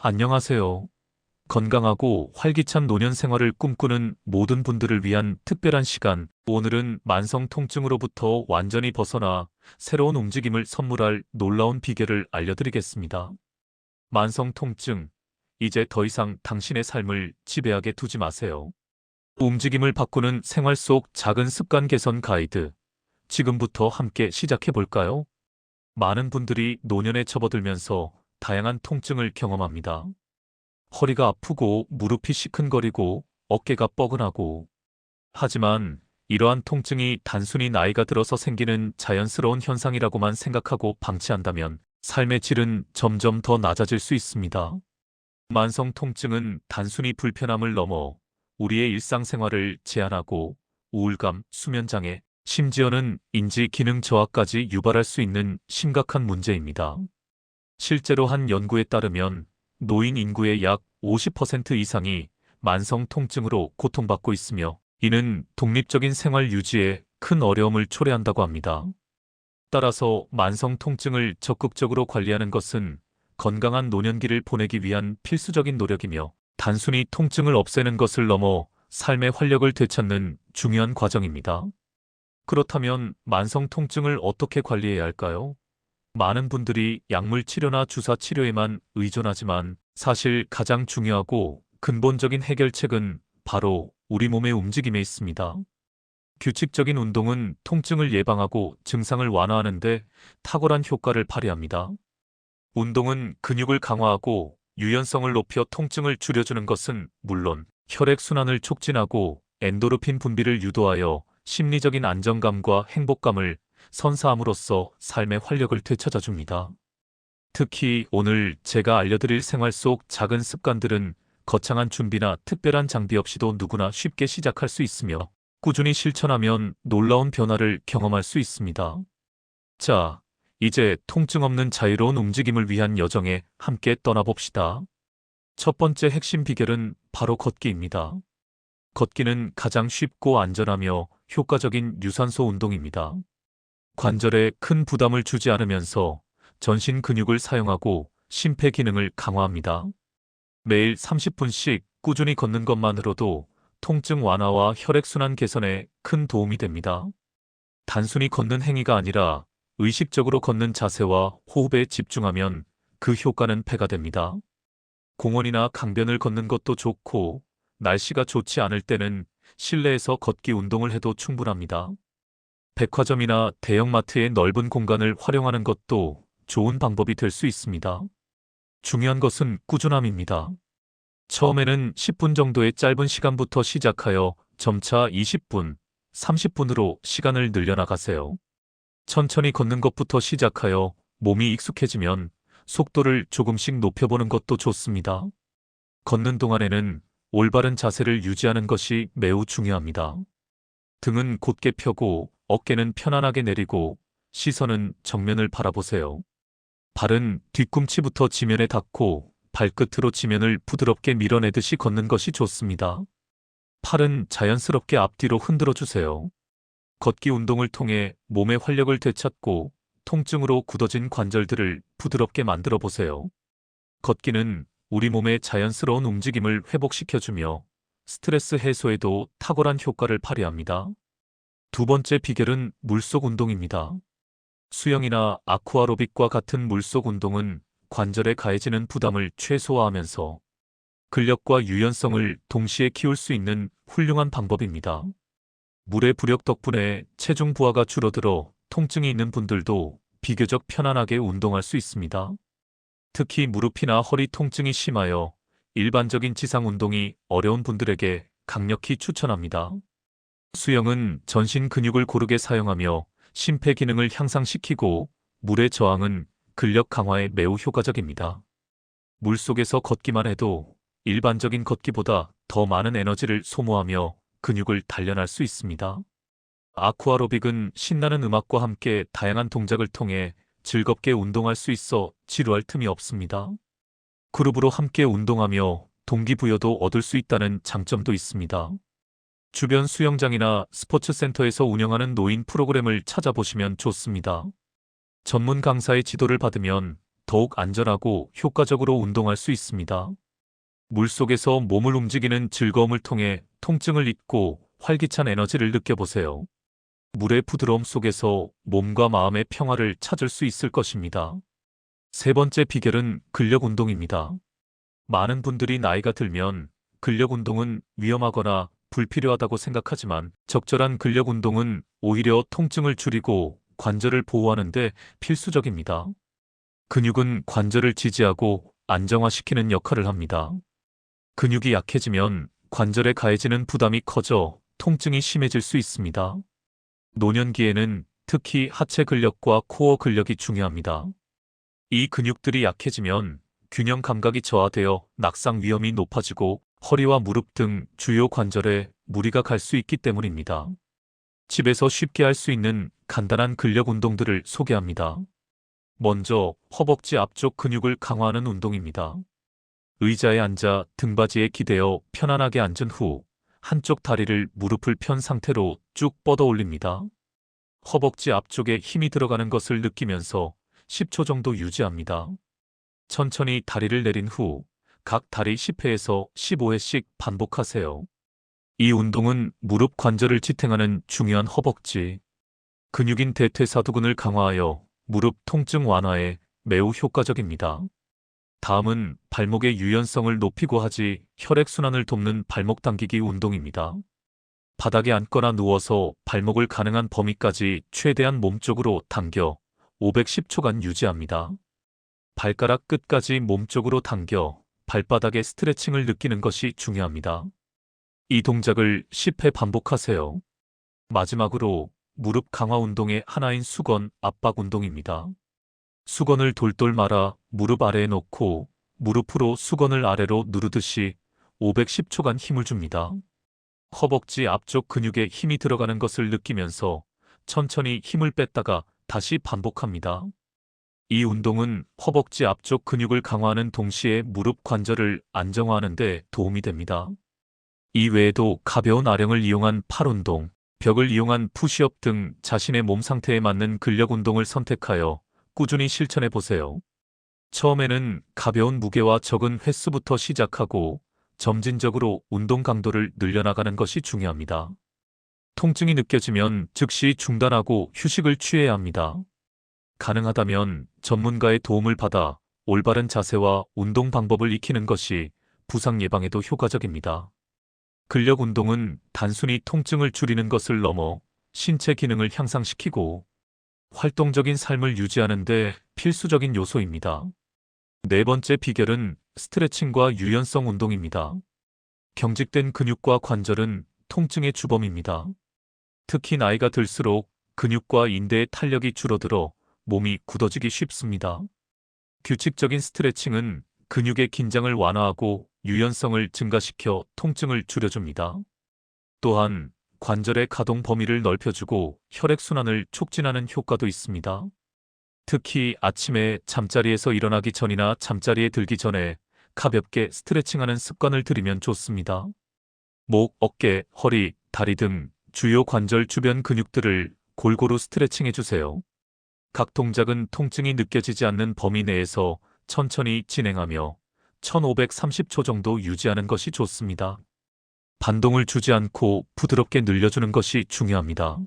안녕하세요. 건강하고 활기찬 노년 생활을 꿈꾸는 모든 분들을 위한 특별한 시간. 오늘은 만성 통증으로부터 완전히 벗어나 새로운 움직임을 선물할 놀라운 비결을 알려드리겠습니다. 만성 통증, 이제 더 이상 당신의 삶을 지배하게 두지 마세요. 움직임을 바꾸는 생활 속 작은 습관 개선 가이드. 지금부터 함께 시작해 볼까요? 많은 분들이 노년에 접어들면서 다양한 통증을 경험합니다. 허리가 아프고 무릎이 시큰거리고 어깨가 뻐근하고. 하지만 이러한 통증이 단순히 나이가 들어서 생기는 자연스러운 현상이라고만 생각하고 방치한다면 삶의 질은 점점 더 낮아질 수 있습니다. 만성 통증은 단순히 불편함을 넘어 우리의 일상생활을 제한하고 우울감, 수면장애, 심지어는 인지 기능 저하까지 유발할 수 있는 심각한 문제입니다. 실제로 한 연구에 따르면 노인 인구의 약 50% 이상이 만성 통증으로 고통받고 있으며, 이는 독립적인 생활 유지에 큰 어려움을 초래한다고 합니다. 따라서 만성 통증을 적극적으로 관리하는 것은 건강한 노년기를 보내기 위한 필수적인 노력이며, 단순히 통증을 없애는 것을 넘어 삶의 활력을 되찾는 중요한 과정입니다. 그렇다면 만성 통증을 어떻게 관리해야 할까요? 많은 분들이 약물 치료나 주사 치료에만 의존하지만, 사실 가장 중요하고 근본적인 해결책은 바로 우리 몸의 움직임에 있습니다. 규칙적인 운동은 통증을 예방하고 증상을 완화하는 데 탁월한 효과를 발휘합니다. 운동은 근육을 강화하고 유연성을 높여 통증을 줄여주는 것은 물론, 혈액순환을 촉진하고 엔도르핀 분비를 유도하여 심리적인 안정감과 행복감을 선사함으로써 삶의 활력을 되찾아줍니다. 특히 오늘 제가 알려드릴 생활 속 작은 습관들은 거창한 준비나 특별한 장비 없이도 누구나 쉽게 시작할 수 있으며, 꾸준히 실천하면 놀라운 변화를 경험할 수 있습니다. 자, 이제 통증 없는 자유로운 움직임을 위한 여정에 함께 떠나봅시다. 첫 번째 핵심 비결은 바로 걷기입니다. 걷기는 가장 쉽고 안전하며 효과적인 유산소 운동입니다. 관절에 큰 부담을 주지 않으면서 전신 근육을 사용하고 심폐 기능을 강화합니다. 매일 30분씩 꾸준히 걷는 것만으로도 통증 완화와 혈액순환 개선에 큰 도움이 됩니다. 단순히 걷는 행위가 아니라 의식적으로 걷는 자세와 호흡에 집중하면 그 효과는 배가 됩니다. 공원이나 강변을 걷는 것도 좋고, 날씨가 좋지 않을 때는 실내에서 걷기 운동을 해도 충분합니다. 백화점이나 대형마트의 넓은 공간을 활용하는 것도 좋은 방법이 될 수 있습니다. 중요한 것은 꾸준함입니다. 처음에는 10분 정도의 짧은 시간부터 시작하여 점차 20분, 30분으로 시간을 늘려나가세요. 천천히 걷는 것부터 시작하여 몸이 익숙해지면 속도를 조금씩 높여보는 것도 좋습니다. 걷는 동안에는 올바른 자세를 유지하는 것이 매우 중요합니다. 등은 곧게 펴고 어깨는 편안하게 내리고 시선은 정면을 바라보세요. 발은 뒤꿈치부터 지면에 닿고 발끝으로 지면을 부드럽게 밀어내듯이 걷는 것이 좋습니다. 팔은 자연스럽게 앞뒤로 흔들어 주세요. 걷기 운동을 통해 몸의 활력을 되찾고 통증으로 굳어진 관절들을 부드럽게 만들어 보세요. 걷기는 우리 몸의 자연스러운 움직임을 회복시켜주며 스트레스 해소에도 탁월한 효과를 발휘합니다. 두 번째 비결은 물속 운동입니다. 수영이나 아쿠아로빅과 같은 물속 운동은 관절에 가해지는 부담을 최소화하면서 근력과 유연성을 동시에 키울 수 있는 훌륭한 방법입니다. 물의 부력 덕분에 체중 부하가 줄어들어 통증이 있는 분들도 비교적 편안하게 운동할 수 있습니다. 특히 무릎이나 허리 통증이 심하여 일반적인 지상 운동이 어려운 분들에게 강력히 추천합니다. 수영은 전신 근육을 고르게 사용하며 심폐 기능을 향상시키고, 물의 저항은 근력 강화에 매우 효과적입니다. 물속에서 걷기만 해도 일반적인 걷기보다 더 많은 에너지를 소모하며 근육을 단련할 수 있습니다. 아쿠아로빅은 신나는 음악과 함께 다양한 동작을 통해 즐겁게 운동할 수 있어 지루할 틈이 없습니다. 그룹으로 함께 운동하며 동기부여도 얻을 수 있다는 장점도 있습니다. 주변 수영장이나 스포츠센터에서 운영하는 노인 프로그램을 찾아보시면 좋습니다. 전문 강사의 지도를 받으면 더욱 안전하고 효과적으로 운동할 수 있습니다. 물속에서 몸을 움직이는 즐거움을 통해 통증을 잊고 활기찬 에너지를 느껴보세요. 물의 부드러움 속에서 몸과 마음의 평화를 찾을 수 있을 것입니다. 세 번째 비결은 근력 운동입니다. 많은 분들이 나이가 들면 근력 운동은 위험하거나 불필요하다고 생각하지만 적절한 근력 운동은 오히려 통증을 줄이고 관절을 보호하는 데 필수적입니다. 근육은 관절을 지지하고 안정화시키는 역할을 합니다. 근육이 약해지면 관절에 가해지는 부담이 커져 통증이 심해질 수 있습니다. 노년기에는 특히 하체 근력과 코어 근력이 중요합니다. 이 근육들이 약해지면 균형 감각이 저하되어 낙상 위험이 높아지고 허리와 무릎 등 주요 관절에 무리가 갈 수 있기 때문입니다. 집에서 쉽게 할 수 있는 간단한 근력 운동들을 소개합니다. 먼저 허벅지 앞쪽 근육을 강화하는 운동입니다. 의자에 앉아 등받이에 기대어 편안하게 앉은 후 한쪽 다리를 무릎을 편 상태로 쭉 뻗어 올립니다. 허벅지 앞쪽에 힘이 들어가는 것을 느끼면서 10초 정도 유지합니다. 천천히 다리를 내린 후 각 다리 10회에서 15회씩 반복하세요. 이 운동은 무릎 관절을 지탱하는 중요한 허벅지 근육인 대퇴사두근을 강화하여 무릎 통증 완화에 매우 효과적입니다. 다음은 발목의 유연성을 높이고 하지 혈액순환을 돕는 발목 당기기 운동입니다. 바닥에 앉거나 누워서 발목을 가능한 범위까지 최대한 몸쪽으로 당겨 510초간 유지합니다. 발가락 끝까지 몸쪽으로 당겨 발바닥의 스트레칭을 느끼는 것이 중요합니다. 이 동작을 10회 반복하세요. 마지막으로 무릎 강화 운동의 하나인 수건 압박 운동입니다. 수건을 돌돌 말아 무릎 아래에 놓고 무릎으로 수건을 아래로 누르듯이 510초간 힘을 줍니다. 허벅지 앞쪽 근육에 힘이 들어가는 것을 느끼면서 천천히 힘을 뺐다가 다시 반복합니다. 이 운동은 허벅지 앞쪽 근육을 강화하는 동시에 무릎 관절을 안정화하는 데 도움이 됩니다. 이 외에도 가벼운 아령을 이용한 팔 운동, 벽을 이용한 푸시업 등 자신의 몸 상태에 맞는 근력 운동을 선택하여 꾸준히 실천해 보세요. 처음에는 가벼운 무게와 적은 횟수부터 시작하고 점진적으로 운동 강도를 늘려나가는 것이 중요합니다. 통증이 느껴지면 즉시 중단하고 휴식을 취해야 합니다. 가능하다면 전문가의 도움을 받아 올바른 자세와 운동 방법을 익히는 것이 부상 예방에도 효과적입니다. 근력 운동은 단순히 통증을 줄이는 것을 넘어 신체 기능을 향상시키고 활동적인 삶을 유지하는 데 필수적인 요소입니다. 네 번째 비결은 스트레칭과 유연성 운동입니다. 경직된 근육과 관절은 통증의 주범입니다. 특히 나이가 들수록 근육과 인대의 탄력이 줄어들어 몸이 굳어지기 쉽습니다. 규칙적인 스트레칭은 근육의 긴장을 완화하고 유연성을 증가시켜 통증을 줄여줍니다. 또한 관절의 가동 범위를 넓혀주고 혈액순환을 촉진하는 효과도 있습니다. 특히 아침에 잠자리에서 일어나기 전이나 잠자리에 들기 전에 가볍게 스트레칭하는 습관을 들이면 좋습니다. 목, 어깨, 허리, 다리 등 주요 관절 주변 근육들을 골고루 스트레칭해주세요. 각 동작은 통증이 느껴지지 않는 범위 내에서 천천히 진행하며 1530초 정도 유지하는 것이 좋습니다. 반동을 주지 않고 부드럽게 늘려주는 것이 중요합니다.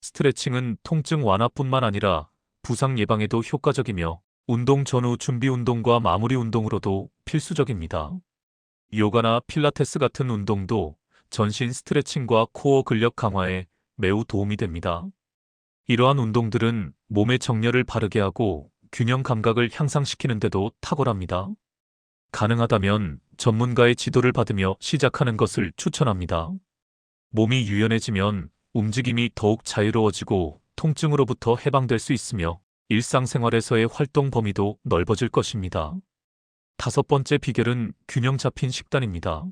스트레칭은 통증 완화뿐만 아니라 부상 예방에도 효과적이며 운동 전후 준비 운동과 마무리 운동으로도 필수적입니다. 요가나 필라테스 같은 운동도 전신 스트레칭과 코어 근력 강화에 매우 도움이 됩니다. 이러한 운동들은 몸의 정렬을 바르게 하고 균형 감각을 향상시키는 데도 탁월합니다. 가능하다면 전문가의 지도를 받으며 시작하는 것을 추천합니다. 몸이 유연해지면 움직임이 더욱 자유로워지고 통증으로부터 해방될 수 있으며 일상생활에서의 활동 범위도 넓어질 것입니다. 다섯 번째 비결은 균형 잡힌 식단입니다.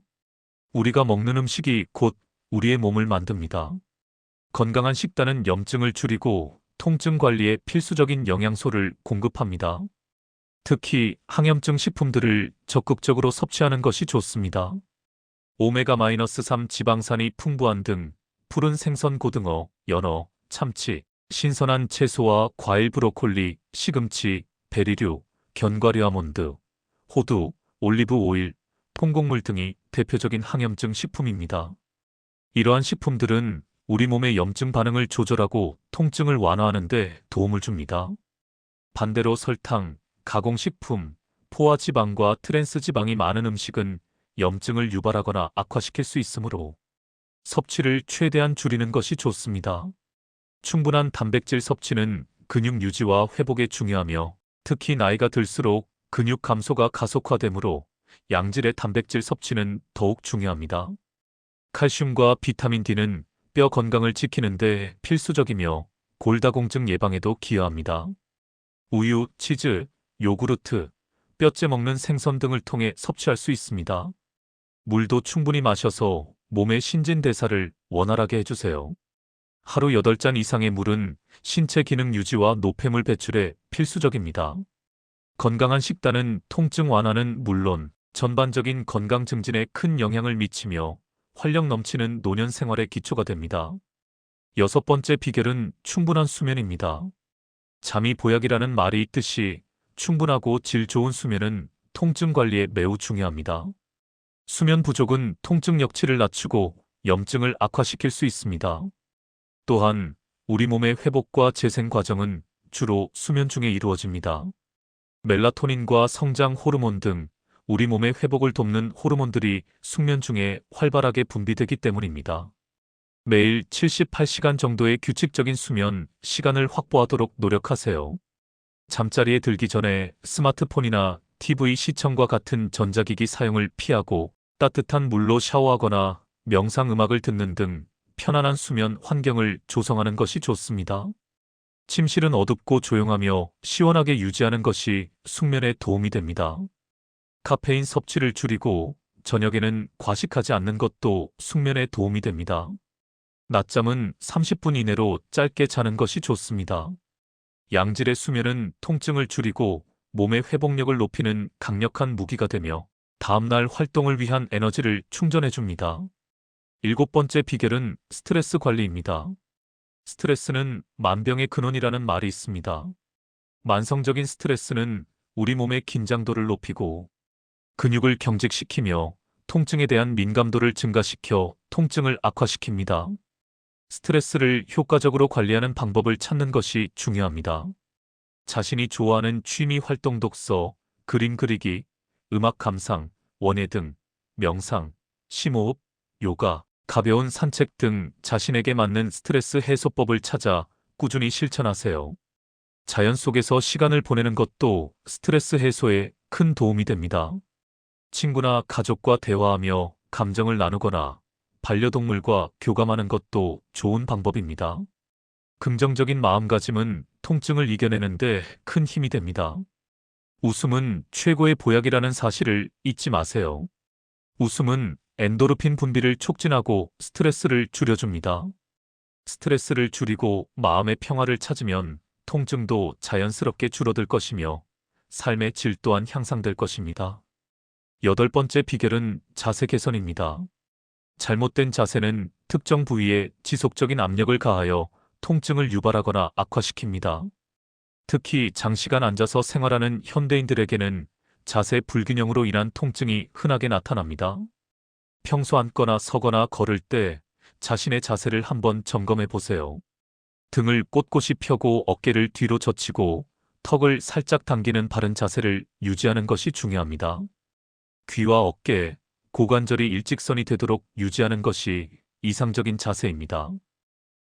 우리가 먹는 음식이 곧 우리의 몸을 만듭니다. 건강한 식단은 염증을 줄이고 통증 관리에 필수적인 영양소를 공급합니다. 특히 항염증 식품들을 적극적으로 섭취하는 것이 좋습니다. 오메가-3 지방산이 풍부한 등 푸른 생선 고등어, 연어, 참치, 신선한 채소와 과일 브로콜리, 시금치, 베리류, 견과류 아몬드, 호두, 올리브 오일, 통곡물 등이 대표적인 항염증 식품입니다. 이러한 식품들은 우리 몸의 염증 반응을 조절하고 통증을 완화하는 데 도움을 줍니다. 반대로 설탕, 가공식품, 포화지방과 트랜스지방이 많은 음식은 염증을 유발하거나 악화시킬 수 있으므로 섭취를 최대한 줄이는 것이 좋습니다. 충분한 단백질 섭취는 근육 유지와 회복에 중요하며 특히 나이가 들수록 근육 감소가 가속화되므로 양질의 단백질 섭취는 더욱 중요합니다. 칼슘과 비타민 D는 뼈 건강을 지키는 데 필수적이며 골다공증 예방에도 기여합니다. 우유, 치즈, 요구르트, 뼈째 먹는 생선 등을 통해 섭취할 수 있습니다. 물도 충분히 마셔서 몸의 신진대사를 원활하게 해주세요. 하루 8잔 이상의 물은 신체 기능 유지와 노폐물 배출에 필수적입니다. 건강한 식단은 통증 완화는 물론 전반적인 건강 증진에 큰 영향을 미치며 활력 넘치는 노년 생활의 기초가 됩니다. 6번째 비결은 충분한 수면입니다. 잠이 보약이라는 말이 있듯이 충분하고 질 좋은 수면은 통증 관리에 매우 중요합니다. 수면 부족은 통증 역치를 낮추고 염증을 악화시킬 수 있습니다. 또한 우리 몸의 회복과 재생 과정은 주로 수면 중에 이루어집니다. 멜라토닌과 성장 호르몬 등 우리 몸의 회복을 돕는 호르몬들이 숙면 중에 활발하게 분비되기 때문입니다. 매일 78시간 정도의 규칙적인 수면 시간을 확보하도록 노력하세요. 잠자리에 들기 전에 스마트폰이나 TV 시청과 같은 전자기기 사용을 피하고 따뜻한 물로 샤워하거나 명상 음악을 듣는 등 편안한 수면 환경을 조성하는 것이 좋습니다. 침실은 어둡고 조용하며 시원하게 유지하는 것이 숙면에 도움이 됩니다. 카페인 섭취를 줄이고 저녁에는 과식하지 않는 것도 숙면에 도움이 됩니다. 낮잠은 30분 이내로 짧게 자는 것이 좋습니다. 양질의 수면은 통증을 줄이고 몸의 회복력을 높이는 강력한 무기가 되며 다음날 활동을 위한 에너지를 충전해줍니다. 7번째 비결은 스트레스 관리입니다. 스트레스는 만병의 근원이라는 말이 있습니다. 만성적인 스트레스는 우리 몸의 긴장도를 높이고 근육을 경직시키며 통증에 대한 민감도를 증가시켜 통증을 악화시킵니다. 스트레스를 효과적으로 관리하는 방법을 찾는 것이 중요합니다. 자신이 좋아하는 취미 활동 독서, 그림 그리기, 음악 감상, 원예 등, 명상, 심호흡, 요가, 가벼운 산책 등 자신에게 맞는 스트레스 해소법을 찾아 꾸준히 실천하세요. 자연 속에서 시간을 보내는 것도 스트레스 해소에 큰 도움이 됩니다. 친구나 가족과 대화하며 감정을 나누거나 반려동물과 교감하는 것도 좋은 방법입니다. 긍정적인 마음가짐은 통증을 이겨내는데 큰 힘이 됩니다. 웃음은 최고의 보약이라는 사실을 잊지 마세요. 웃음은 엔도르핀 분비를 촉진하고 스트레스를 줄여줍니다. 스트레스를 줄이고 마음의 평화를 찾으면 통증도 자연스럽게 줄어들 것이며 삶의 질 또한 향상될 것입니다. 8번째 비결은 자세 개선입니다. 잘못된 자세는 특정 부위에 지속적인 압력을 가하여 통증을 유발하거나 악화시킵니다. 특히 장시간 앉아서 생활하는 현대인들에게는 자세 불균형으로 인한 통증이 흔하게 나타납니다. 평소 앉거나 서거나 걸을 때 자신의 자세를 한번 점검해 보세요. 등을 꼿꼿이 펴고 어깨를 뒤로 젖히고 턱을 살짝 당기는 바른 자세를 유지하는 것이 중요합니다. 귀와 어깨, 고관절이 일직선이 되도록 유지하는 것이 이상적인 자세입니다.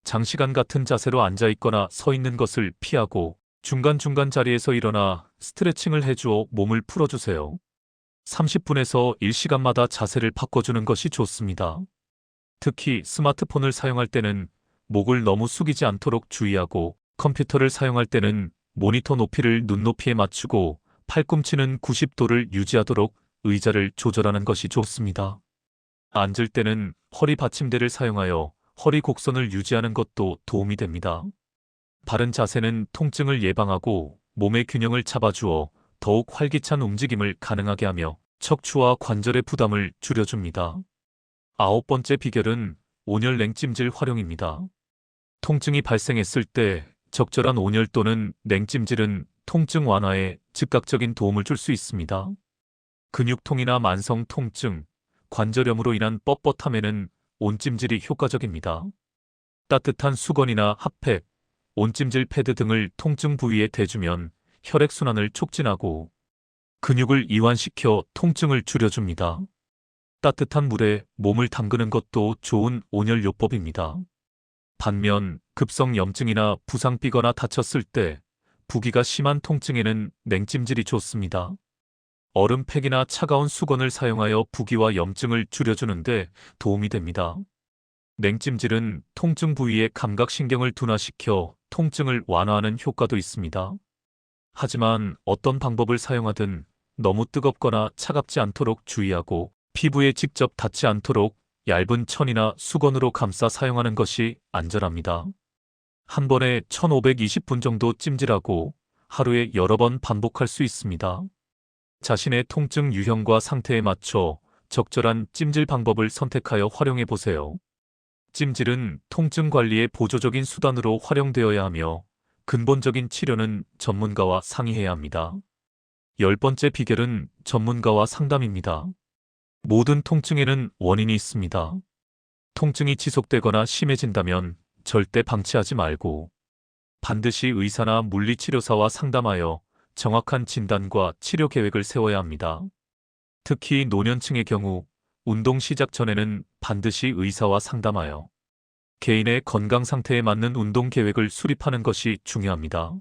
장시간 같은 자세로 앉아 있거나 서 있는 것을 피하고 중간중간 자리에서 일어나 스트레칭을 해주어 몸을 풀어주세요. 30분에서 1시간마다 자세를 바꿔주는 것이 좋습니다. 특히 스마트폰을 사용할 때는 목을 너무 숙이지 않도록 주의하고 컴퓨터를 사용할 때는 모니터 높이를 눈높이에 맞추고 팔꿈치는 90도를 유지하도록 의자를 조절하는 것이 좋습니다. 앉을 때는 허리 받침대를 사용하여 허리 곡선을 유지하는 것도 도움이 됩니다. 바른 자세는 통증을 예방하고 몸의 균형을 잡아주어 더욱 활기찬 움직임을 가능하게 하며 척추와 관절의 부담을 줄여줍니다. 9번째 비결은 온열 냉찜질 활용입니다. 통증이 발생했을 때 적절한 온열 또는 냉찜질은 통증 완화에 즉각적인 도움을 줄 수 있습니다. 근육통이나 만성 통증, 관절염으로 인한 뻣뻣함에는 온찜질이 효과적입니다. 따뜻한 수건이나 핫팩, 온찜질 패드 등을 통증 부위에 대주면 혈액순환을 촉진하고 근육을 이완시켜 통증을 줄여줍니다. 따뜻한 물에 몸을 담그는 것도 좋은 온열요법입니다. 반면 급성 염증이나 부상 삐거나 다쳤을 때 부기가 심한 통증에는 냉찜질이 좋습니다. 얼음팩이나 차가운 수건을 사용하여 부기와 염증을 줄여주는데 도움이 됩니다. 냉찜질은 통증 부위의 감각신경을 둔화시켜 통증을 완화하는 효과도 있습니다. 하지만 어떤 방법을 사용하든 너무 뜨겁거나 차갑지 않도록 주의하고 피부에 직접 닿지 않도록 얇은 천이나 수건으로 감싸 사용하는 것이 안전합니다. 한 번에 1520분 정도 찜질하고 하루에 여러 번 반복할 수 있습니다. 자신의 통증 유형과 상태에 맞춰 적절한 찜질 방법을 선택하여 활용해 보세요. 찜질은 통증 관리의 보조적인 수단으로 활용되어야 하며 근본적인 치료는 전문가와 상의해야 합니다. 10번째 비결은 전문가와 상담입니다. 모든 통증에는 원인이 있습니다. 통증이 지속되거나 심해진다면 절대 방치하지 말고 반드시 의사나 물리치료사와 상담하여 정확한 진단과 치료 계획을 세워야 합니다. 특히 노년층의 경우 운동 시작 전에는 반드시 의사와 상담하여 개인의 건강 상태에 맞는 운동 계획을 수립하는 것이 중요합니다.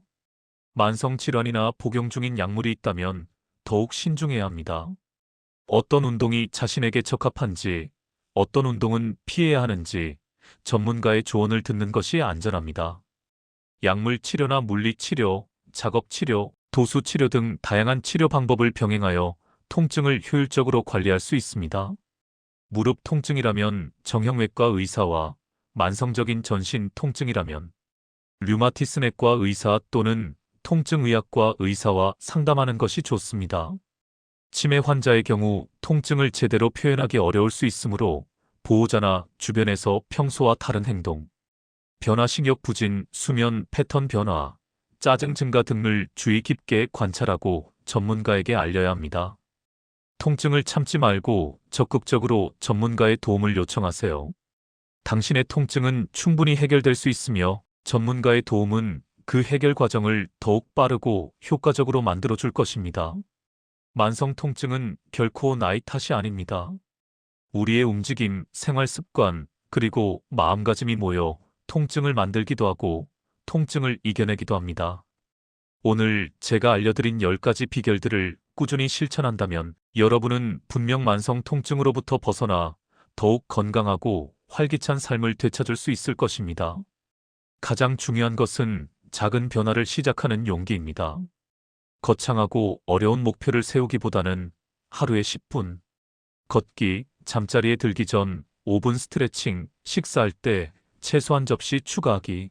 만성 질환이나 복용 중인 약물이 있다면 더욱 신중해야 합니다. 어떤 운동이 자신에게 적합한지, 어떤 운동은 피해야 하는지 전문가의 조언을 듣는 것이 안전합니다. 약물 치료나 물리 치료, 작업 치료, 도수 치료 등 다양한 치료 방법을 병행하여 통증을 효율적으로 관리할 수 있습니다. 무릎 통증이라면 정형외과 의사와 만성적인 전신 통증이라면 류마티스 내과 의사 또는 통증의학과 의사와 상담하는 것이 좋습니다. 치매 환자의 경우 통증을 제대로 표현하기 어려울 수 있으므로 보호자나 주변에서 평소와 다른 행동, 변화식욕 부진, 수면 패턴 변화, 짜증 증가 등을 주의 깊게 관찰하고 전문가에게 알려야 합니다. 통증을 참지 말고 적극적으로 전문가의 도움을 요청하세요. 당신의 통증은 충분히 해결될 수 있으며 전문가의 도움은 그 해결 과정을 더욱 빠르고 효과적으로 만들어줄 것입니다. 만성 통증은 결코 나이 탓이 아닙니다. 우리의 움직임, 생활 습관, 그리고 마음가짐이 모여 통증을 만들기도 하고 통증을 이겨내기도 합니다. 오늘 제가 알려드린 10가지 비결들을 꾸준히 실천한다면 여러분은 분명 만성 통증으로부터 벗어나 더욱 건강하고 활기찬 삶을 되찾을 수 있을 것입니다. 가장 중요한 것은 작은 변화를 시작하는 용기입니다. 거창하고 어려운 목표를 세우기보다는 하루에 10분, 걷기, 잠자리에 들기 전 5분 스트레칭, 식사할 때 채소 한 접시 추가하기.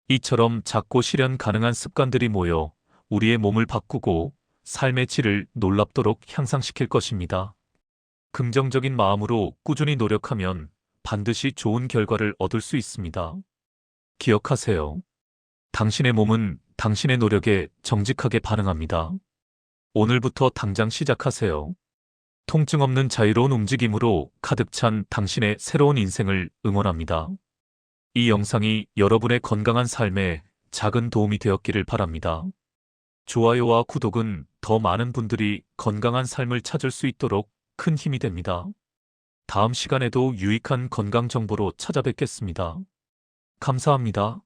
이처럼 작고 실현 가능한 습관들이 모여 우리의 몸을 바꾸고 삶의 질을 놀랍도록 향상시킬 것입니다. 긍정적인 마음으로 꾸준히 노력하면 반드시 좋은 결과를 얻을 수 있습니다. 기억하세요. 당신의 몸은 당신의 노력에 정직하게 반응합니다. 오늘부터 당장 시작하세요. 통증 없는 자유로운 움직임으로 가득 찬 당신의 새로운 인생을 응원합니다. 이 영상이 여러분의 건강한 삶에 작은 도움이 되었기를 바랍니다. 좋아요와 구독은 더 많은 분들이 건강한 삶을 찾을 수 있도록 큰 힘이 됩니다. 다음 시간에도 유익한 건강 정보로 찾아뵙겠습니다. 감사합니다.